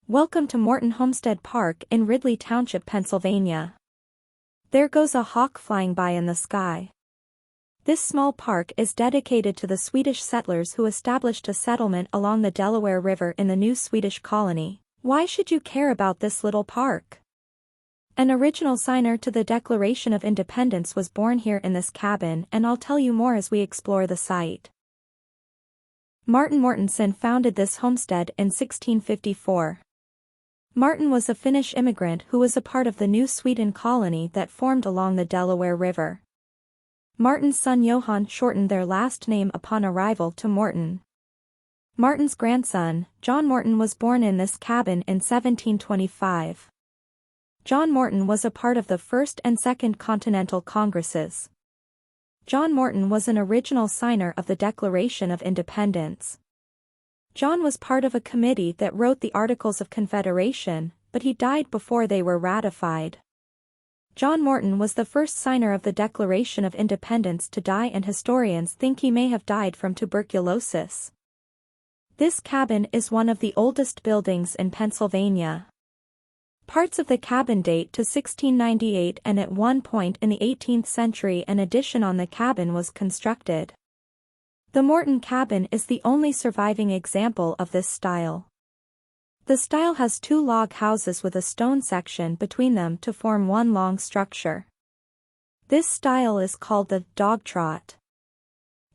Welcome to Morton Homestead Park in Ridley Township, Pennsylvania. There goes a hawk flying by in the sky. This small park is dedicated to the Swedish settlers who established a settlement along the Delaware River in the new Swedish colony. Why should you care about this little park? An original signer to the Declaration of Independence was born here in this cabin, and I'll tell you more as we explore the site. Martin Mortenson founded this homestead in 1654. Martin was a Finnish immigrant who was a part of the New Sweden colony that formed along the Delaware River. Martin's son Johan shortened their last name upon arrival to Morton. Martin's grandson, John Morton, was born in this cabin in 1725. John Morton was a part of the First and Second Continental Congresses. John Morton was an original signer of the Declaration of Independence. John was part of a committee that wrote the Articles of Confederation, but he died before they were ratified. John Morton was the first signer of the Declaration of Independence to die, and historians think he may have died from tuberculosis. This cabin is one of the oldest buildings in Pennsylvania. Parts of the cabin date to 1698, and at one point in the 18th century an addition on the cabin was constructed. The Morton Cabin is the only surviving example of this style. The style has two log houses with a stone section between them to form one long structure. This style is called the dog trot.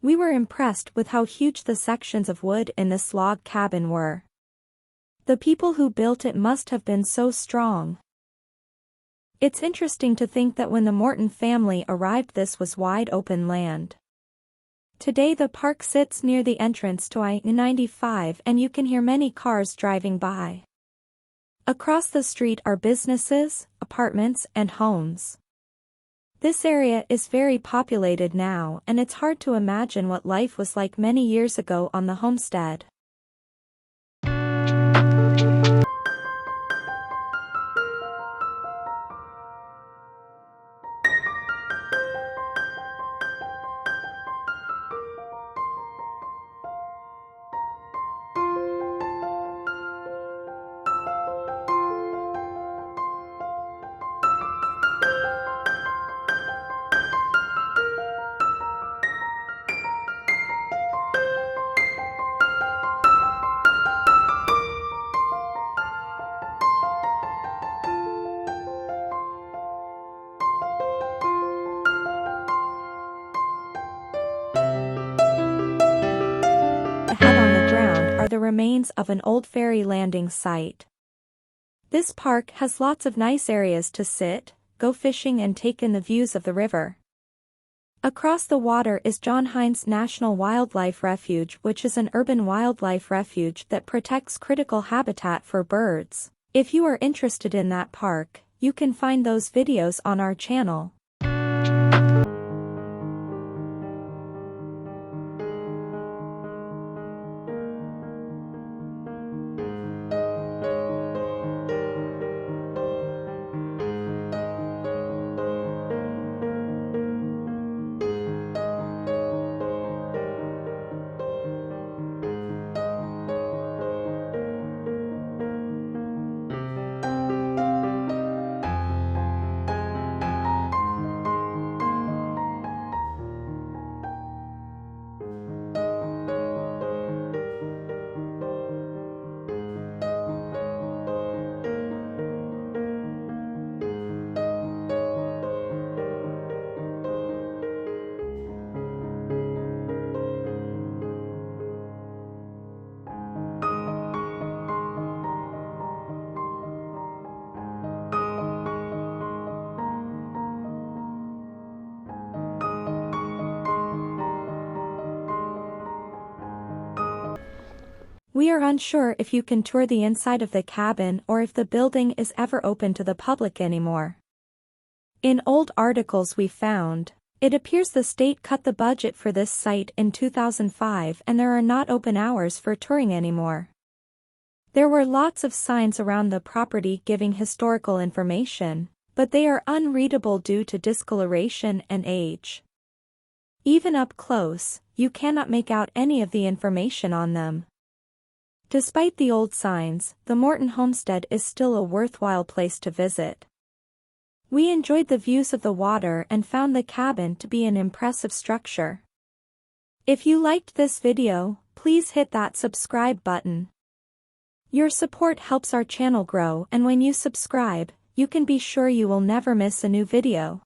We were impressed with how huge the sections of wood in this log cabin were. The people who built it must have been so strong. It's interesting to think that when the Morton family arrived, this was wide open land. Today the park sits near the entrance to I-95, and you can hear many cars driving by. Across the street are businesses, apartments, and homes. This area is very populated now, and it's hard to imagine what life was like many years ago on the homestead. Are the remains of an old ferry landing site. This park has lots of nice areas to sit, go fishing, and take in the views of the river. Across the water is John Hines National Wildlife Refuge, which is an urban wildlife refuge that protects critical habitat for birds. If you are interested in that park, you can find those videos on our channel. We are unsure if you can tour the inside of the cabin or if the building is ever open to the public anymore. In old articles we found, it appears the state cut the budget for this site in 2005, and there are not open hours for touring anymore. There were lots of signs around the property giving historical information, but they are unreadable due to discoloration and age. Even up close, you cannot make out any of the information on them. Despite the old signs, the Morton Homestead is still a worthwhile place to visit. We enjoyed the views of the water and found the cabin to be an impressive structure. If you liked this video, please hit that subscribe button. Your support helps our channel grow, and when you subscribe, you can be sure you will never miss a new video.